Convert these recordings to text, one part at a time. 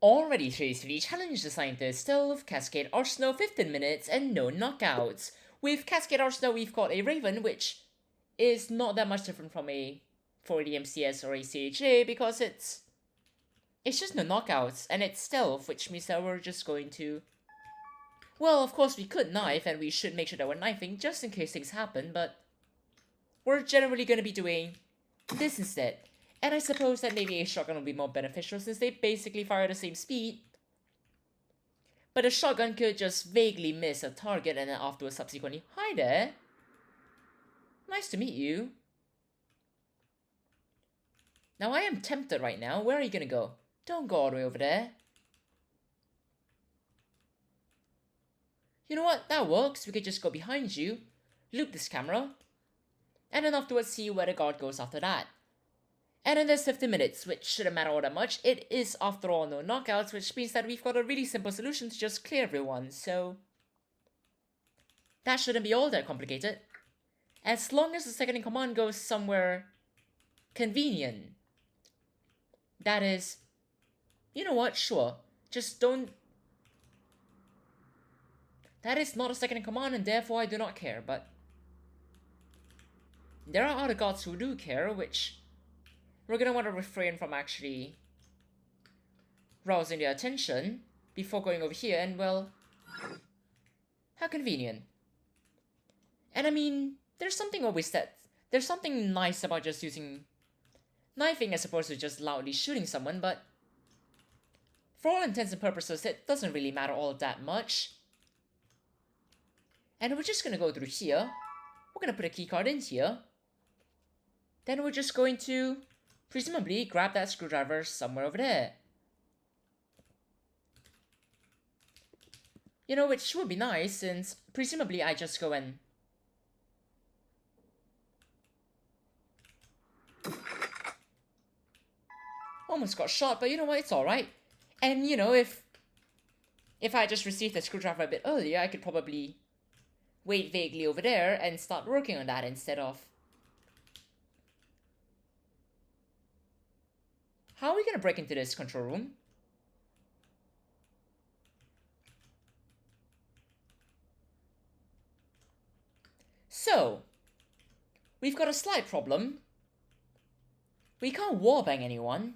Already seriously challenge the scientist still with Cascade Arsenal 15 minutes and no knockouts. With Cascade Arsenal we've got a Raven, which is not that much different from a 40 MCS or a CHA because it's just no knockouts and it's stealth, which means that we're just going to... Well, of course we could knife and we should make sure that we're knifing just in case things happen, but we're generally going to be doing this instead. And I suppose that maybe a shotgun would be more beneficial since they basically fire at the same speed. But a shotgun could just vaguely miss a target and then afterwards subsequently, hi there. Nice to meet you. Now I am tempted right now. Where are you gonna go? Don't go all the way over there. You know what? That works. We could just go behind you, loop this camera, and then afterwards see where the guard goes after that. And then there's 50 minutes, which shouldn't matter all that much. It is, after all, no knockouts, which means that we've got a really simple solution to just clear everyone, so... that shouldn't be all that complicated. As long as the second in command goes somewhere convenient. That is... you know what? Sure. Just don't... that is not a second in command and therefore I do not care, but... there are other gods who do care, which... we're gonna want to refrain from actually rousing their attention before going over here, and well, how convenient. And I mean, there's something nice about just using knifing as opposed to just loudly shooting someone, but for all intents and purposes, it doesn't really matter all that much. And we're just gonna go through here. We're gonna put a keycard in here. Then we're just going to presumably grab that screwdriver somewhere over there. You know, which would be nice since presumably I just go and... almost got shot, but you know what, it's alright. And you know, if I just received the screwdriver a bit earlier, I could probably wait vaguely over there and start working on that instead of... how are we gonna break into this control room? So, we've got a slight problem. We can't wallbang anyone,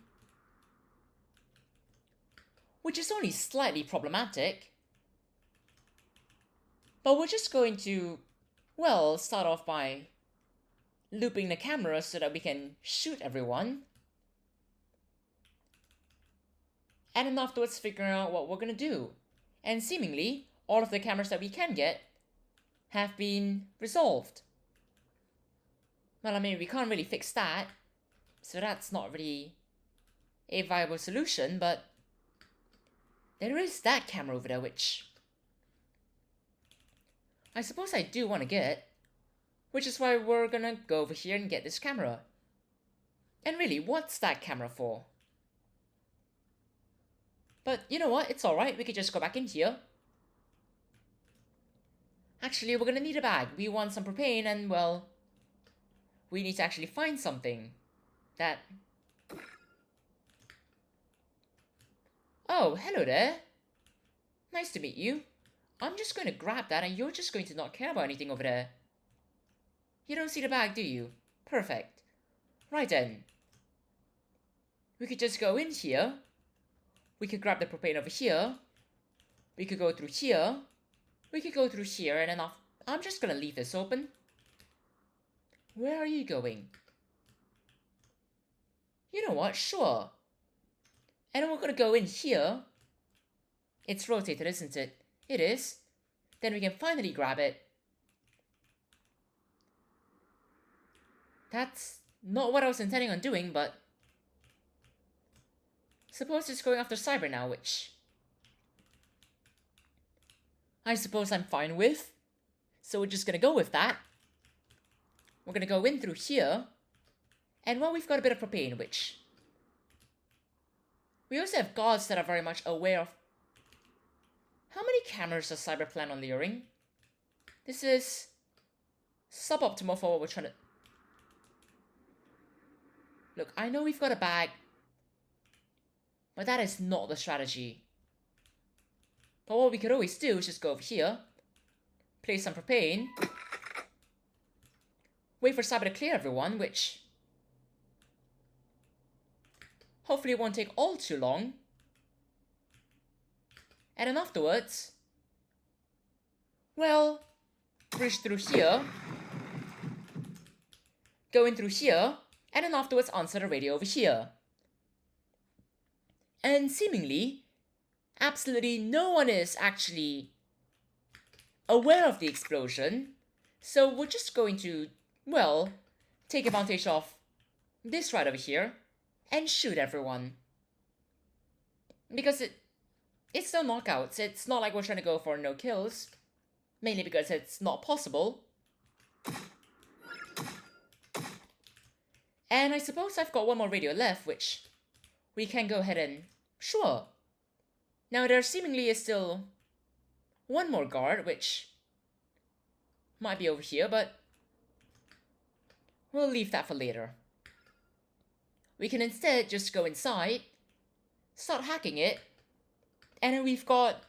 which is only slightly problematic. But we're just going to, well, start off by looping the camera so that we can shoot everyone. And then afterwards figuring out what we're gonna do. And seemingly, all of the cameras that we can get have been resolved. Well, I mean, we can't really fix that, so that's not really a viable solution, but there is that camera over there, which I suppose I do want to get, which is why we're gonna go over here and get this camera. And really, what's that camera for? But you know what, it's alright, we could just go back in here. Actually, we're gonna need a bag. We want some propane and, well, we need to actually find something that... oh, hello there. Nice to meet you. I'm just going to grab that and you're just going to not care about anything over there. You don't see the bag, do you? Perfect. Right then. We could just go in here. We could grab the propane over here. We could go through here. We could go through here and then I'm just gonna leave this open. Where are you going? You know what? Sure. And then we're gonna go in here. It's rotated, isn't it? It is. Then we can finally grab it. That's not what I was intending on doing, but... suppose it's going after Cyber now, which... I suppose I'm fine with. So we're just gonna go with that. We're gonna go in through here. And well, we've got a bit of propane, which... we also have guards that are very much aware of... how many cameras does Cyber plan on luring? This is... suboptimal for what we're trying to... look, I know we've got a bag But that is not the strategy. But what we could always do is just go over here, place some propane, wait for Cyber to clear everyone, which hopefully it won't take all too long. And then afterwards, well, bridge through here, go in through here, and then afterwards answer the radio over here. And seemingly, absolutely no one is actually aware of the explosion, so we're just going to, well, take advantage of this right over here and shoot everyone. Because it's no knockouts, it's not like we're trying to go for no kills, mainly because it's not possible. And I suppose I've got one more radio left, which we can go ahead and, sure. Now there seemingly is still one more guard, which might be over here, but we'll leave that for later. We can instead just go inside, start hacking it, and then we've got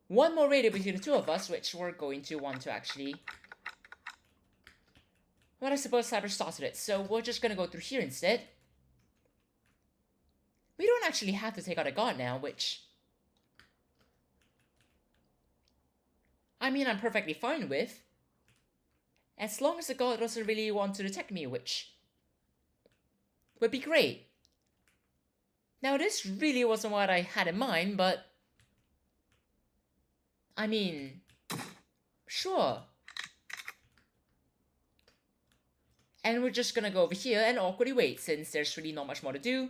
one more radio between the two of us, which we're going to want to actually... Well, I suppose Cyber started it, so we're just gonna go through here instead. We don't actually have to take out a guard now, which... I mean, I'm perfectly fine with. As long as the guard doesn't really want to detect me, which would be great. Now, this really wasn't what I had in mind, but... I mean... Sure. And we're just gonna go over here and awkwardly wait, since there's really not much more to do.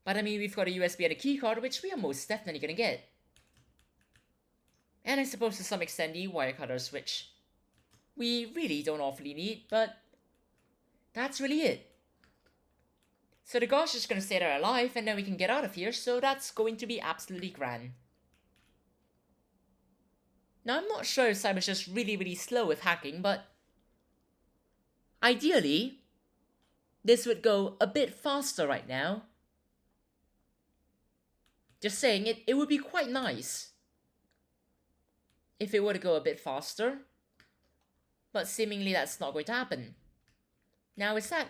But I mean, we've got a USB and a keycard, which we are most definitely gonna get. And I suppose to some extent the wire cutters, which we really don't awfully need, but that's really it. So the guard's just gonna stay there alive, and then we can get out of here, so that's going to be absolutely grand. Now, I'm not sure if Cyber's just really slow with hacking, but ideally, this would go a bit faster right now. Just saying, it would be quite nice if it were to go a bit faster, but seemingly that's not going to happen. Now, is that...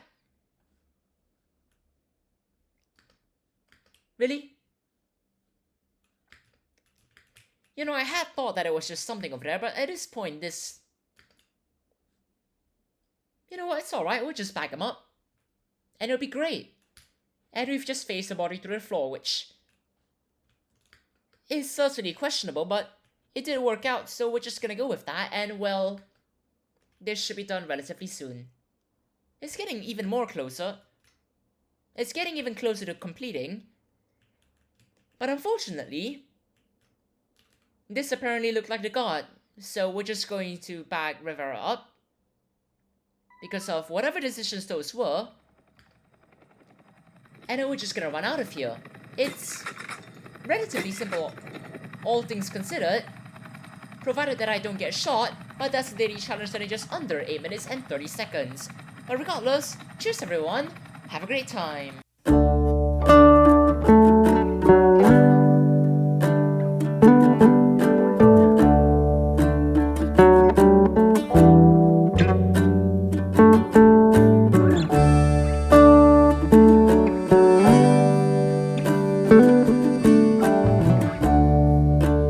Really? You know, I had thought that it was just something over there, but at this point, this... You know what, it's alright, we'll just back him up. And it'll be great. And we've just faced the body through the floor, which is certainly questionable, but it did work out, so we're just gonna go with that, and well, this should be done relatively soon. It's getting even more closer. It's getting even closer to completing. But unfortunately, this apparently looked like the god, so we're just going to back Rivera up. Because of whatever decisions those were. And then we're just gonna run out of here. It's relatively simple, all things considered. Provided that I don't get shot, but that's the daily challenge that is just under 8 minutes and 30 seconds. But regardless, cheers everyone, have a great time.